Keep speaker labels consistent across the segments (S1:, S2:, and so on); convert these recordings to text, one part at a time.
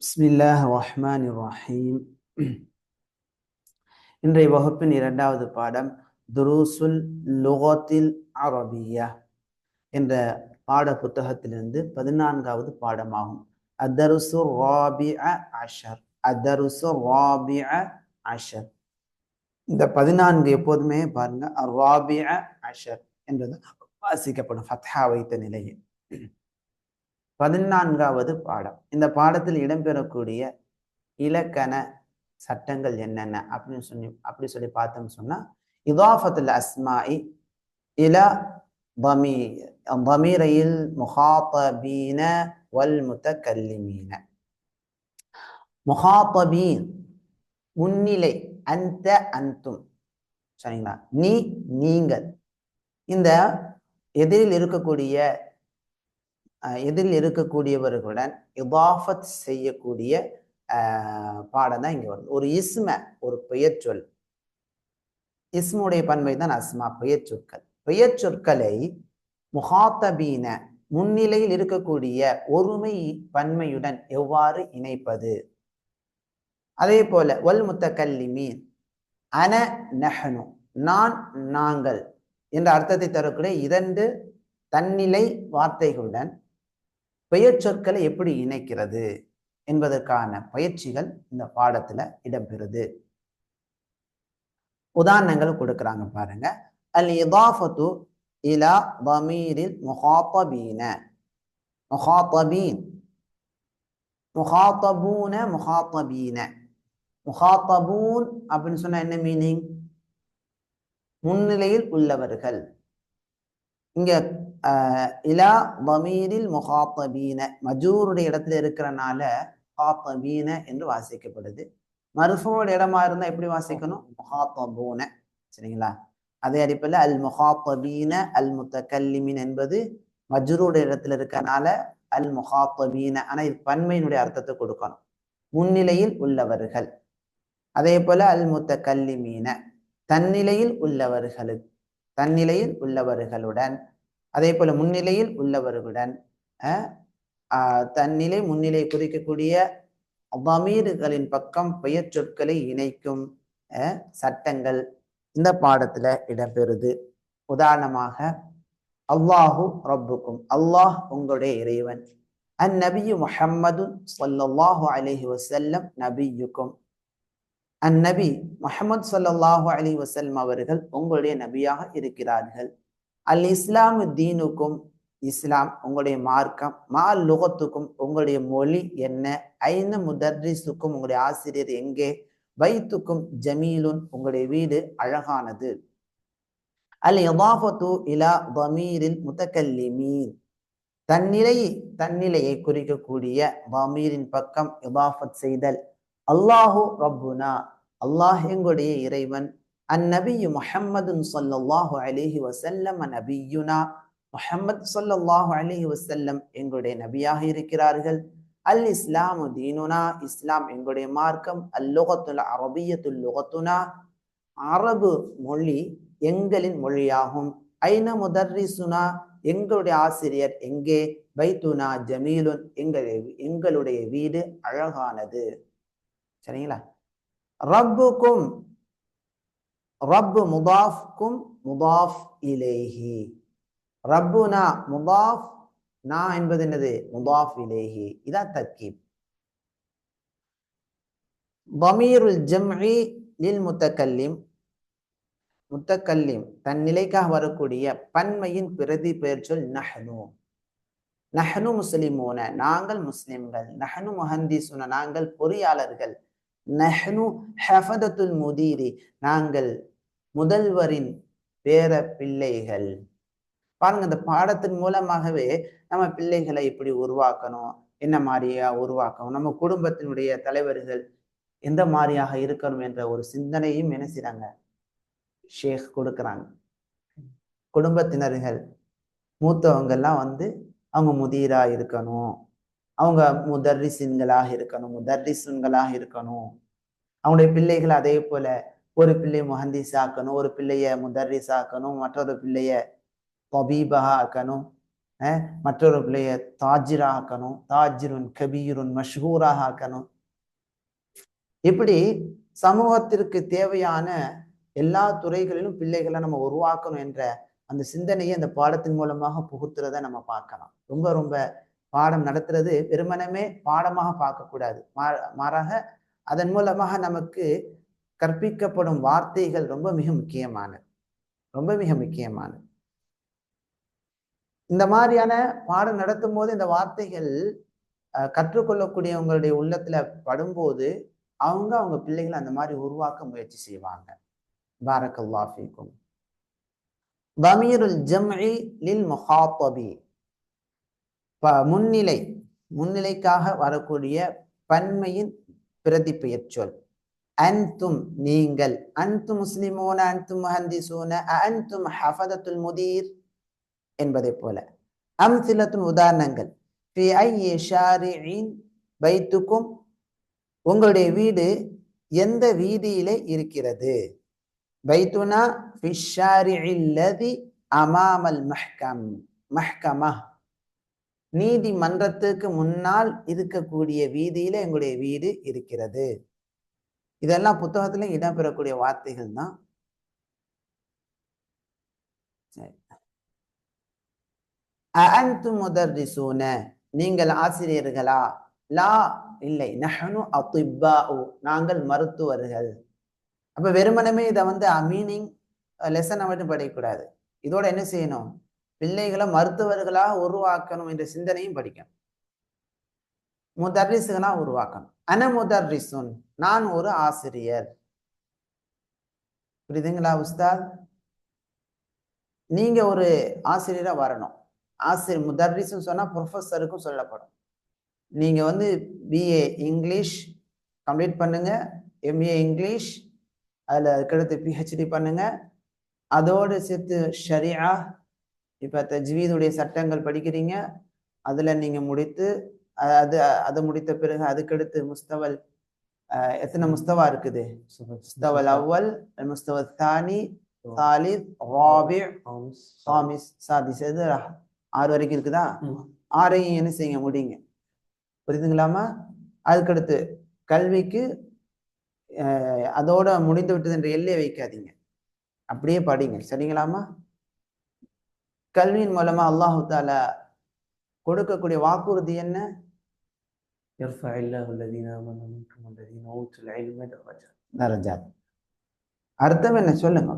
S1: பிஸ்மில்லாஹ் ரஹ்மான் ரஹீம். இன்றைய வகுப்பின் இரண்டாவது பாடம் துருசுல் லுகத்தில் அரபியா என்ற பாட புத்தகத்திலிருந்து 14வது பாடமாகும். அத்தருசு ராபிஅ அஷர். அத்தருசு ராபிஅ அஷர். இந்த 14 எப்போதுமே பாருங்க ராபிஅ அஷர் என்றது வாசிக்கப்படும் ஃபத்ஹா வைத்த நிலையில். 14வது பாடம். இந்த பாடத்தில் இடம்பெறக்கூடிய இலக்கண சட்டங்கள் என்னென்ன அப்படி சொல்லி பார்த்தோம்னு சொன்னா, இதாஃபத்துல் அஸ்மாஇ இலா ضميريல் முஹாத்தபீன வல் முத்தகல்லிமீன. முஹாத்தபீன் முன்னிலை, அந்த அந்தும், சரிங்களா, நீ நீங்கள். இந்த எதிரில் இருக்கக்கூடியவர்களுடன் இதாஃபத் செய்யக்கூடிய பாடம் தான் இங்க வருது. ஒரு இஸ்ம, ஒரு பெயர் சொல், இஸ்முடைய பன்மை தான் அஸ்மா, பெயர் சொற்கள். பெயர் சொற்களை முஹாத்தபீன முன்னிலையில் இருக்கக்கூடிய ஒருமை பன்மையுடன் எவ்வாறு இணைப்பது, அதே போல வல் முத்தகல்லிமீன் அன நஹ்னு நான் நாங்கள் என்ற அர்த்தத்தை தரக்கூடிய 2 தன்னிலை வார்த்தைகளுடன் பெயர் சொற்களை எப்படி இணைக்கிறது என்பதற்கான பயிற்சிகள் இந்த பாடத்துல இடம்பெறுது. உதாரணங்கள் கொடுக்குறாங்க பாருங்க. அல் இதாஃபத்து இலா ضميرில் முஹாத்தபீன, முஹாத்தபீன், முஹாத்தபூன, முஹாத்தபீன. முஹாத்தபூன் அப்படின்னு சொன்னா என்ன மீனிங்? முன்னிலையில் உள்ளவர்கள். இங்க இலா ضميرில் முஹாத்தபீன மஜூருடைய இடத்துல இருக்கிறனால முஹாத்தபீன என்று வாசிக்கப்படுது. மர்ஃபூவுடைய இடமா இருந்தா எப்படி வாசிக்கணும்? முஹாத்தபூன, சரிங்களா? அதே அடிப்படையில் அல் முஹாத்தபீன அல் முத்தகல்லிமீன் என்பது மஜ்ரூருடைய இடத்துல இருக்கனால அல் முஹாத்தபீன. ஆனா இது பன்மையினுடைய அர்த்தத்தை கொடுக்கணும், முன்னிலையில் உள்ளவர்கள். அதே போல அல் முத்தகல்லிமீன தன்னிலையில் உள்ளவர்களுடன், அதே போல முன்னிலையில் உள்ளவர்களுடன் தன்னிலை முன்னிலை குறிக்கக்கூடிய ضمீர்களின் பக்கம் பெயர் சொற்களை இணைக்கும் சட்டங்கள் இந்த பாடத்துல இடம்பெறுது. உதாரணமாக, அல்லாஹு ரப்புக்கும், அல்லாஹ் உங்களுடைய இறைவன். அந்நபியு முஹம்மது ஸல்லல்லாஹு அலைஹி வஸல்லம் நபியுக்கும், அந்நபி முஹம்மது ஸல்லல்லாஹு அலைஹி வஸல்லம் அவர்கள் உங்களுடைய நபியாக இருக்கிறார்கள். அல் இஸ்லாமு தீனுக்கும், இஸ்லாம் உங்களுடைய மார்க்கம். மா லுகத்துக்கும் உங்களுடைய மொழி என்ன. ஐன முதர்ரிசுக்கும் உங்களுடைய ஆசிரியர் எங்கே. பைத்துக்கும் ஜமீலுன் உங்களுடைய வீடு அழகானது. அல் இதாஃபத்து இலா ضميرில் முத்தகல்லிமீன் தன்னிலையை குறிக்கக்கூடிய ضمீரின் பக்கம் இதாஃபத் செய்தல். அல்லாஹு ரப்புனா அல்லாஹ் எங்களுடைய இறைவன். அந்நபியு முஹம்மதுன் ஸல்லல்லாஹு அலைஹி வஸல்லம் நபியுனா முஹம்மது ஸல்லல்லாஹு அலைஹி வஸல்லம் எங்களுடைய நபியாக இருக்கிறார்கள். அல் இஸ்லாமு தீனுனா இஸ்லாம் எங்களுடைய மார்க்கம். அல் லுகத்துல் அரபிய்யத்துல் லுகத்துனா அரபு மொழி எங்களின் மொழியாகும். ஐன முதர்ரிசுனா எங்களுடைய ஆசிரியர் எங்கே. பைத்துனா ஜமீலுன் எங்களுடைய வீடு அழகானது. சரிங்களா? ரப்புக்கும், ரப்பு முதாஃப்க்கும் முதாஃப் இலைஹி. ரப்புனா முதாஃப், நா என்பது என்னது? முதாஃப் இலைஹி. இதான் தர்கீப். ضميرுல் ஜம்இ லில் முத்தகல்லிம், முத்தகல்லிம் தன்னிலைக்காக வரக்கூடிய பன்மையின் பிரதி பெயர் சொல் நஹ்னு. நஹ்னு முஸ்லிமூன நாங்கள் முஸ்லிம்கள். நஹ்னு முஹந்திசுன நாங்கள் பொறியாளர்கள். நஹ்னு ஹஃபதத்துல் முதீரி நாங்கள் முதல்வரின் பேர பிள்ளைகள். பாருங்க, இந்த பாடத்தின் மூலமாகவே நம்ம பிள்ளைகளை இப்படி உருவாக்கணும், என்ன மாதிரியா உருவாக்கணும், நம்ம குடும்பத்தினுடைய தலைவர்கள் எந்த மாதிரியாக இருக்கணும் என்ற ஒரு சிந்தனையும் என்ன செய்றாங்க, ஷேக் கொடுக்குறாங்க. குடும்பத்தினர்கள் மூத்தவங்க எல்லாம் அவங்க முதீரா இருக்கணும், அவங்க முதர்ரிசின்களாக இருக்கணும். அவங்களுடைய பிள்ளைகள் அதே போல ஒரு பிள்ளை முஹந்திஸ் ஆக்கணும், ஒரு பிள்ளைய முதர்ரிஸ் ஆக்கணும், மற்றொரு பிள்ளைய தபீபா ஆக்கணும். மற்றொரு பிள்ளைய தாஜிரா ஆக்கணும், தாஜிருன் கபீருன் மஷ்ஹூராக ஆக்கணும். இப்படி சமூகத்திற்கு தேவையான எல்லா துறைகளிலும் பிள்ளைகளை நம்ம உருவாக்கணும் என்ற அந்த சிந்தனையை அந்த பாடத்தின் மூலமாக புகுத்துறத நம்ம பார்க்கலாம். ரொம்ப ரொம்ப பாடம் நடத்துறது வெறுமனமே பாடமாக பார்க்கக்கூடாது. மாறாக அதன் மூலமாக நமக்கு கற்பிக்கப்படும் வார்த்தைகள் ரொம்ப மிக முக்கியமானது, ரொம்ப மிக முக்கியமானது. இந்த மாதிரியான பாடம் நடத்தும் போது இந்த வார்த்தைகள் கற்றுக்கொள்ளக்கூடியவங்களுடைய உள்ளத்துல படும்போது அவங்க பிள்ளைகளை அந்த மாதிரி உருவாக்க முயற்சி செய்வாங்க. பாரக்கல்லாஹு ஃபீக்கும். தமீருல் ஜம்இ லில் முஹாத்தபி, முன்னிலைக்காக வரக்கூடிய பன்மையின் பிரதிபெயர் சொல். அன்தும் நீங்கள், அன்தும் முஸ்லிமூன, அன்தும் முஹந்திசூன, அன்தும் ஹஃபதத்துல் முதீர் என்பதை போல. அம்சிலத்துன் உதாரணங்கள். ஃபி ஐயி ஷாரிஇன் பைத்துக்கும், உங்களுடைய வீடு எந்த வீதியிலே இருக்கிறது. பைத்துனா ஃபி ஷாரிஇல் லதி அமாமல் மஹ்கமா, நீதிமன்றத்துக்கு முன்னால் இருக்கக்கூடிய வீதியில எங்களுடைய வீடு இருக்கிறது. இதெல்லாம் புத்தகத்துல இடம்பெறக்கூடிய வார்த்தைகள் தான். அஅன்தும் முதர்ரிசூன, நீங்கள் ஆசிரியர்களா. லா, இல்லை. நஹ்னு அத்திப்பாஉ, நாங்கள் மருத்துவர்கள். அப்ப வெறுமனமே இதை மீனிங் லெசனை மட்டும் படிக்கக்கூடாது. இதோட என்ன செய்யணும், பிள்ளைகளை மருத்துவர்களாக உருவாக்கணும் என்ற சிந்தனையும் படிக்கணும். முதர்ரிசுகளா உருவாக்கணும். அன முதர்ரிசுன், நான் ஒரு ஆசிரியர். புரியுதுங்களா உஸ்தாத்? நீங்க ஒரு ஆசிரியரா வரணும். ஆசிரியர் முதர்ரிசுன்னு சொன்னா ப்ரொஃபஸருக்கும் சொல்லப்படும். நீங்க பிஏ இங்கிலீஷ் கம்ப்ளீட் பண்ணுங்க, எம்ஏ இங்கிலீஷ், அதுல அதுக்கடுத்து பிஹெச்டி பண்ணுங்க, அதோடு சேர்த்து ஷரியா, இப்ப தஜ்வீதுடைய சட்டங்கள் படிக்கிறீங்க, அதுல நீங்க முடித்து அதை முடித்த பிறகு அதுக்கடுத்து முஸ்தவல், எத்தனை முஸ்தவா இருக்குது? முஸ்தவல் அவ்வல், முஸ்தவல் தானி, தாலித், ராபி, ஹாமிஸ், சாதிஸ், 6 வரைக்கும் இருக்குதா? 6ஐயும் என்ன செய்யுங்க, முடிங்க. புரியுதுங்களாமா? அதுக்கடுத்து கல்விக்கு அதோட முடிந்து விட்டது என்ற எல்லையை வைக்காதீங்க, அப்படியே படிங்க. சரிங்களாமா? கல்வியின் மூலமா அல்லாஹு தாலா கொடுக்கக்கூடிய வாக்குறுதி என்ன? அர்த்தம் என்ன சொல்லுங்க.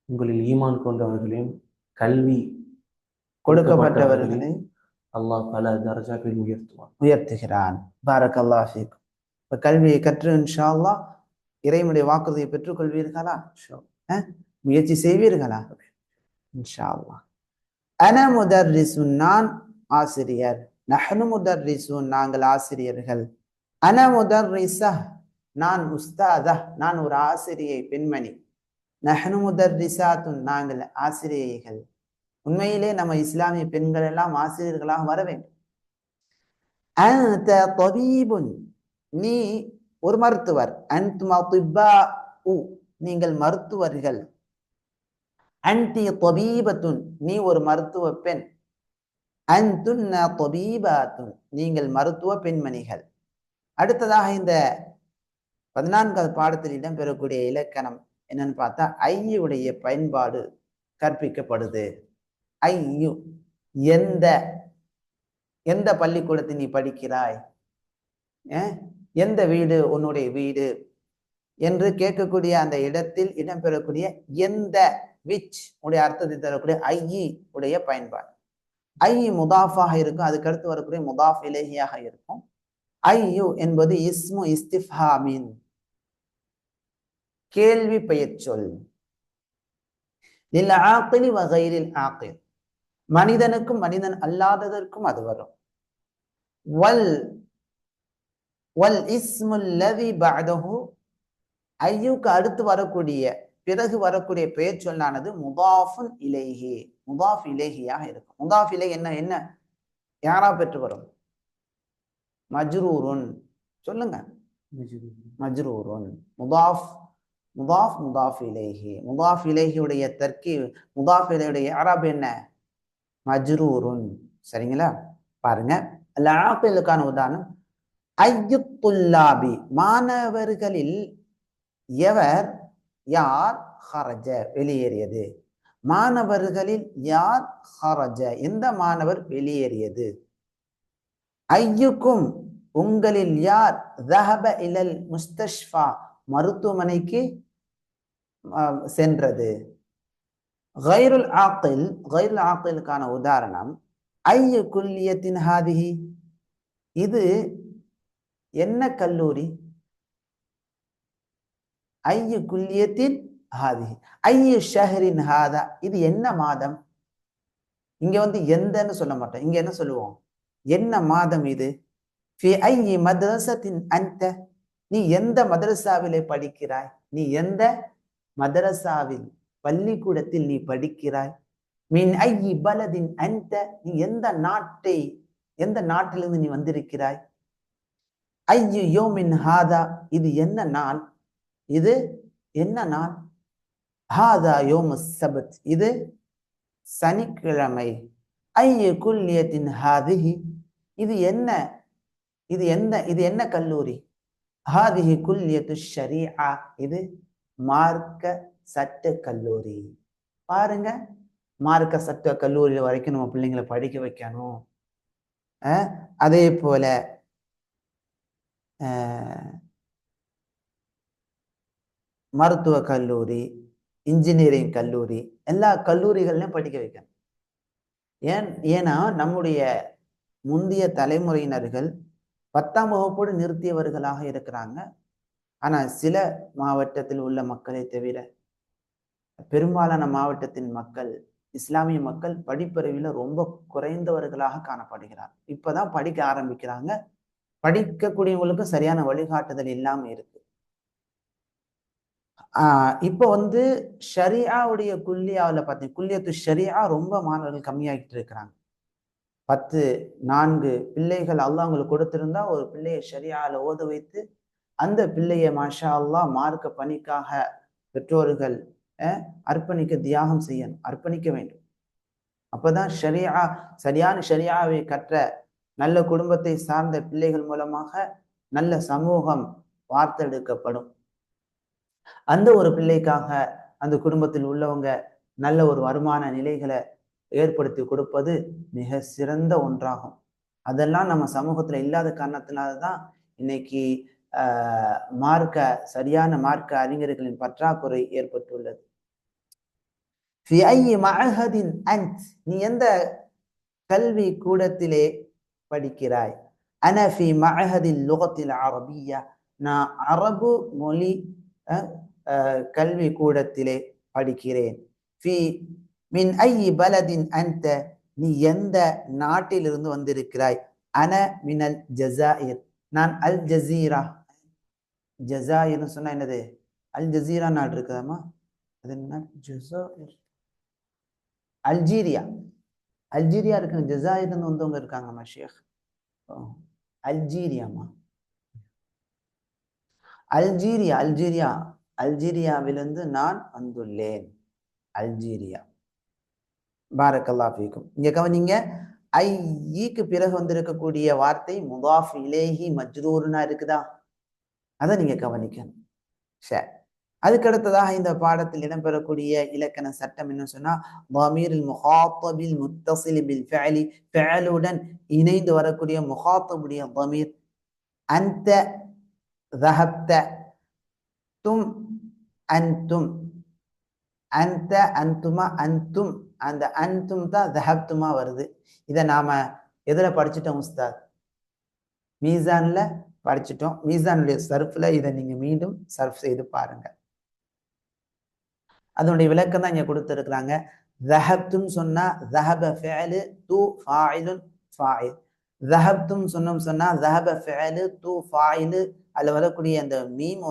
S2: உங்களில் ஈமான் கொண்டவர்களையும் கல்வி
S1: கொடுக்கப்பட்டவர்களை
S2: அல்லாஹ் பல தரஜாக்களில்
S1: உயர்த்துகிறான். பாரக்கல்லாஹு ஃபீக்கும். இப்ப கல்வியை கற்று இன்ஷா அல்லாஹ் இறைவனுடைய வாக்குறுதியை பெற்றுக் கொள்வீர்களா? முயற்சி செய்வீர்களா? இன்ஷா அல்லாஹ். அன முதர்ரிசுன், நான் ஆசிரியர். நஹ்னு முதர்ரிசுன், நாங்கள் ஆசிரியர்கள். அன முதர்ரிஸா, நான் உஸ்தாதா, நான் ஒரு ஆசிரியை பெண்மணி. நஹ்னு முதர்ரிசாத்துன், நாங்கள் ஆசிரியைகள். உண்மையிலே நம்ம இஸ்லாமிய பெண்கள் எல்லாம் ஆசிரியர்களாக வர வேண்டும். அன்த தபீபுன், நீ ஒரு மருத்துவர். அன்தும் அத்திப்பாஉ, நீங்கள் மருத்துவர்கள். அன்தி தபீபத்துன், நீ ஒரு மருத்துவ பெண். அன்துன்ன தபீபாத்துன், நீங்கள் மருத்துவ பெண்மணிகள். அடுத்ததாக இந்த 14வது பாடத்தில் இடம்பெறக்கூடிய இலக்கணம் என்னன்னு பார்த்தா, ஐயுடைய பயன்பாடு கற்பிக்கப்படுது. ஐயு, எந்த எந்த பள்ளிக்கூடத்தில் நீ படிக்கிறாய், எந்த வீடு உன்னுடைய வீடு என்று கேட்கக்கூடிய அந்த இடத்தில் இடம்பெறக்கூடிய எந்த, விச் உடைய அர்த்தத்தை தரக்கூடிய ஐயி உடைய பயன்பாடு. ஐ முதாஃபாக இருக்கும், அதுக்கடுத்து வரக்கூடிய முதாஃப் இலைஹியாக இருக்கும். ஐயு என்பது இஸ்மு இஸ்திஃப்ஹாமின், கேள்வி பெயர் சொல். லில் ஆகிலி வ கைரில் ஆகில், மனிதனுக்கும் மனிதன் அல்லாததற்கும் அது வரும். வல் வல் இஸ்முல் லதி பஅதஹு, ஐயுக்கு அடுத்து வரக்கூடிய பிறகு வரக்கூடிய பெயர் சொல்லானது முதாஃபுன் இலைஹி, முதாஃப் இலைஹியாக இருக்கும். முதாஃப் இலை என்ன என்ன யாரா பெற்று வரும்? மஜ்ரூருன், சொல்லுங்க. மஜ்ரூருன், முதாஃப் முதாஃப் முதாஃப் இலைஹி. முதாஃப் இலைஹி உடைய தர்கீப், முதாஃப் இலைஹியுடைய இஅராப் என்ன? மஜ்ரூருன். சரிங்களா? பாருங்க, அல்-ஆகிலுக்கான உதாரணம் ஐயுத்துல்லாபி, மாணவர்களில் எவர் யார், ஹரஜ வெளியேறியது. மாணவர்களில் யார், ஹரஜ எந்த மாணவர் வெளியேறியது. ஐயுக்கும் உங்களில் யார், தஹப இலல் முஸ்தஷ்ஃபா மருத்துவமனைக்கு சென்றது. கைருல் ஆக்கில், கைருல் ஆக்கிலுக்கான உதாரணம் ஐயு குல்லியத்தின் ஹாதிஹி, இது என்ன கல்லூரி. ஐயு குல்லியத்தின் ஹாதிஹி, ஐயு ஷஹரின் ஹாதா, இது என்ன மாதம். இங்க எந்தன்னு சொல்ல மாட்டோம், இங்க என்ன சொல்லுவோம், என்ன மாதம் இது. ஃபி ஐயி மத்ரஸத்தின் அன்த, நீ எந்த மதரசாவிலே படிக்கிறாய். நீ எந்த மதரசாவில், பள்ளிக்கூடத்தில் நீ படிக்கிறாய். மின் ஐயி பலதின் அன்த, நீ எந்த நாட்டிலிருந்து நீ வந்திருக்கிறாய். ஐயு யோமின் ஹாதா, இது என்ன நாள். இது என்ன நாள். ஹாதா யோமுஸ் சபத், இது சனிக்கிழமை. ஐயு குல்லியத்தின் ஹாதிஹி, இது என்ன கல்லூரி. ஹாதிஹி குல்லியத்து ஷரீஆ, இது மார்க்க சட்ட கல்லூரி. பாருங்க, மார்க்க சட்ட கல்லூரியில் வரைக்கும் நம்ம பிள்ளைங்களை படிக்க வைக்கணும். அதே போல மருத்துவ கல்லூரி, இன்ஜினியரிங் கல்லூரி, எல்லா கல்லூரிகள்லையும் படிக்க வைக்கணும். ஏன்னா நம்முடைய முந்தைய தலைமுறையினர்கள் 10ஆம் வகுப்போடு நிறுத்தியவர்களாக இருக்கிறாங்க. ஆனா சில மாவட்டத்தில் உள்ள மக்களை தவிர பெரும்பாலான மாவட்டத்தின் மக்கள், இஸ்லாமிய மக்கள் படிப்பறிவில் ரொம்ப குறைந்தவர்களாக காணப்படுகிறார். இப்பதான் படிக்க ஆரம்பிக்கிறாங்க. படிக்கக்கூடியவங்களுக்கும் சரியான வழிகாட்டுதல் இல்லாம இருக்கு. இப்போ ஷரியாவுடைய குல்லியாவில் பார்த்தீங்க, குல்லியத்து ஷரியா ரொம்ப மாணவர்கள் கம்மியாகிட்டு இருக்கிறாங்க. 4 பிள்ளைகள் அல்லாஹ் உங்களுக்கு கொடுத்திருந்தா ஒரு பிள்ளையை ஷரியாவில் ஓத வைத்து அந்த பிள்ளையை மாஷா அல்லாஹ் மார்க்க பணிக்காக பெற்றோர்கள் அர்ப்பணிக்க, தியாகம் செய்யணும், அர்ப்பணிக்க வேண்டும். அப்பதான் சரியான ஷரியாவை கற்ற நல்ல குடும்பத்தை சார்ந்த பிள்ளைகள் மூலமாக நல்ல சமூகம் வார்த்தெடுக்கப்படும். அந்த ஒரு பிள்ளைக்காக அந்த குடும்பத்தில் உள்ளவங்க நல்ல ஒரு வருமான நிலைகளை ஏற்படுத்தி கொடுப்பது மிக சிறந்த ஒன்றாகும். அதெல்லாம் நம்ம சமூகத்துல இல்லாத காரணத்தினால்தான் இன்னைக்கு சரியான மார்க்க அறிஞர்களின் பற்றாக்குறை ஏற்பட்டுள்ளது. நீ எந்த கல்வி கூடத்திலே படிக்கிறாய். அன ஃபி மஅஹதில் லுகத்தில் அரபிய்யா, நான் அரபு மொழி கல்வி கூடத்திலே படிக்கிறேன். ஃபி மின் ஐயி பலதின் அன்த, நீ எந்த நாட்டிலிருந்து வந்திருக்கிறாய். அன மினல் ஜஸாயிர், நான் அல் ஜசீரா. ஜஸாயிர்னு சொன்னா என்னது, அல் ஜசீரா நாடு இருக்குதாமா, அது என்ன, ஜஸாயிர், அல்ஜீரியா. அல்ஜீரியா இருக்கு, ஜஸாயிர்னு வந்தவங்க இருக்காங்கம்மா ஷேக். அல்ஜீரியாமா, அல்ஜீரியாவிலிருந்து நான் வந்துள்ளேன். அல்ஜீரியா. பாரக்கல்லாஹு ஃபீக்கும். இங்க கவனிங்க, ஐக்கு பிறகு வந்திருக்கக்கூடிய வார்த்தை முதாஃப் இலைஹி மஜ்ரூர்னா இருக்குதா, அதை நீங்க கவனிக்கணும். சரி, அதுக்கடுத்ததாக இந்த பாடத்தில் இடம்பெறக்கூடிய இலக்கண சட்டம் என்ன சொன்னா, ضميرுல் முகாத்தபில் முத்தஸில் பில் ஃபஅலி, ஃபஅலுடன் இணைந்து வரக்கூடிய முகாத்தபுடைய ضمير. அன்த ذهبت, தும் அன்தும், அந்த அன்துமா அன்தும், அந்த அன்தும் தான் தஹப்துமா வருது. இதை நாம எதுல படிச்சுட்டோம் உஸ்தாத், மீசான்ல படிச்சுட்டோம். மீசானுடைய சர்ஃப்ல இதை நீங்க மீண்டும் சர்ஃப் செய்து பாருங்க. அதனுடைய விளக்கம் தான் இங்க கொடுத்திருக்கிறாங்க. தஹப்தும் சொன்னா தஹப ஃபிஅலு து ஃபாயிலுன் ஃபாயில். தஹப்தும் சொன்னா தஹப ஃபிஅலு து ஃபாயிலு, அதுல வரக்கூடிய அந்த மீம்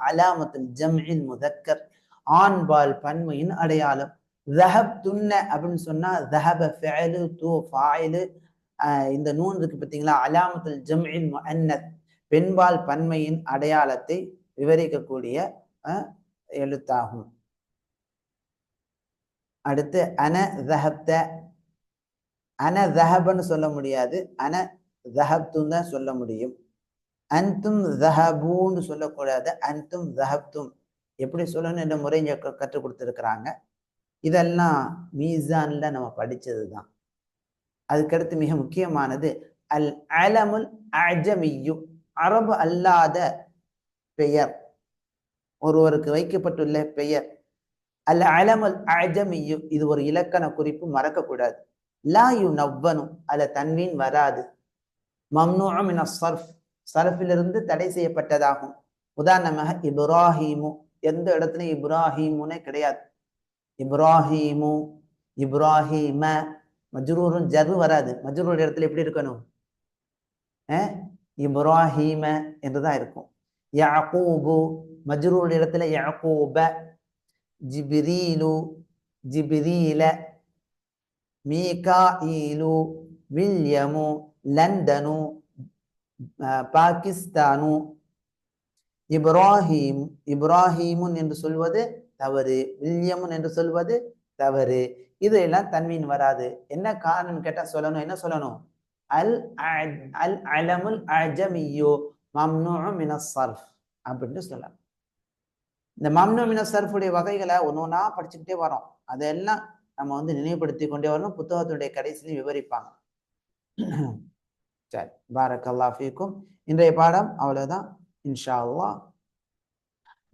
S1: அலாமத்துல் ஜம்இல் முதக்கர், ஆண்பால் பன்மையின் அடையாளம். தஹப்துன்ன அப்படின்னு சொன்னா தஹப ஃபிஅலு து ஃபாயிலு, இந்த நூன் இருக்கு பார்த்தீங்களா, அலாமத்துல் ஜம்இல் முஅன்னத், பெண்பால் பன்மையின் அடையாளத்தை விவரிக்கக்கூடிய எழுத்தாகும். அடுத்து அன தஹப்த, அன தஹபன்னு சொல்ல முடியாது, அன தஹப்துன்னு தான் சொல்ல முடியும். அன்தும் தஹபூன்னு சொல்லக்கூடாது, அன்தும் தஹப்தும். எப்படி சொல்லணும் என்ற முறை இங்க கற்றுக் கொடுத்துருக்குறாங்க. இதெல்லாம் மீசான்ல நம்ம படிச்சது தான். அதுக்கடுத்து மிக முக்கியமானது அல் அலமுல் அஜமியு, அரபு அல்லாத பெயர், ஒருவருக்கு வைக்கப்பட்டுள்ள பெயர். அல் அலமுல் அஜமியு, இது ஒரு இலக்கண குறிப்பு, மறக்கக்கூடாது. லா யு நவ்வனு, அல்ல தன்வீன் வராது. மம்னூஉ மின ஸர்ஃப், சர்ஃபிலிருந்து தடை செய்யப்பட்டதாகும். உதாரணமாக இப்ராஹீமு, எந்த இடத்துலையும் இப்ராஹீமுனே கிடையாது. இப்ராஹீமு, இப்ராஹீம, மஜ்ரூரும் ஜர்ரு வராது. மஜ்ரூர் இடத்துல எப்படி இருக்கணும்? இப்ராஹீம என்றுதான் இருக்கும். யாக்கூபு, மஜ்ரூர் இடத்துல யாக்கூப. ஜிப்ரீலு, ஜிப்ரீல. மீகாஈலு, வில்யமு, லண்டனு, பாகிஸ்தானு. இப்ராஹீம், இப்ராஹீமுன் என்று சொல்வது தவறு, வில்யமுன் என்று சொல்வது தவறு. இதெல்லாம் தன்வீன் வராது. என்ன காரணம் கேட்டா சொல்லணும், என்ன சொல்லணும்? அல் அல் அலமுல் அஜமியு மம்னூஉ மின ஸர்ஃப் அப்படின்னு சொல்லலாம். இந்த மம்னூ மின ஸர்ஃபுடைய வகைகளை ஒன்னொன்னா படிச்சுக்கிட்டே வரோம். அதெல்லாம் நம்ம நினைவுபடுத்தி கொண்டே வரணும். புத்தகத்துடைய கடைசியிலும் விவரிப்பாங்க. சரி, பாரக்கல்லாஹு ஃபீக்கும். இன்றைய பாடம் அவ்வளவுதான். இன்ஷா அல்லாஹ்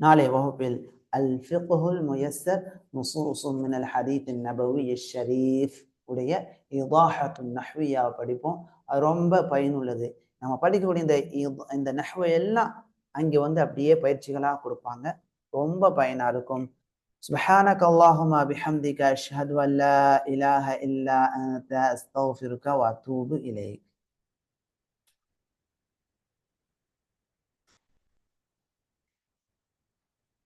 S1: நாளைய வகுப்பில் அல் ஃபிக்ஹுல் முயஸ்ஸர் நுஸூஸும் மினல் ஹதீத் நபவி ஷரீஃப் உடைய இதாஹத்துன் நஹ்வியா படிப்போம். அது ரொம்ப பயனுள்ளது. நம்ம படிக்கக்கூடிய இந்த நஹ்வை எல்லாம் அங்கே அப்படியே பயிற்சிகளாக கொடுப்பாங்க. ரொம்ப பயனா இருக்கும். சுப்ஹானக அல்லாஹும்ம பிஹம்திக அஷ்ஹது அன் லா இலாஹ இல்லா அன்த அஸ்தக்ஃபிருக வ அத்தூபு இலைக்.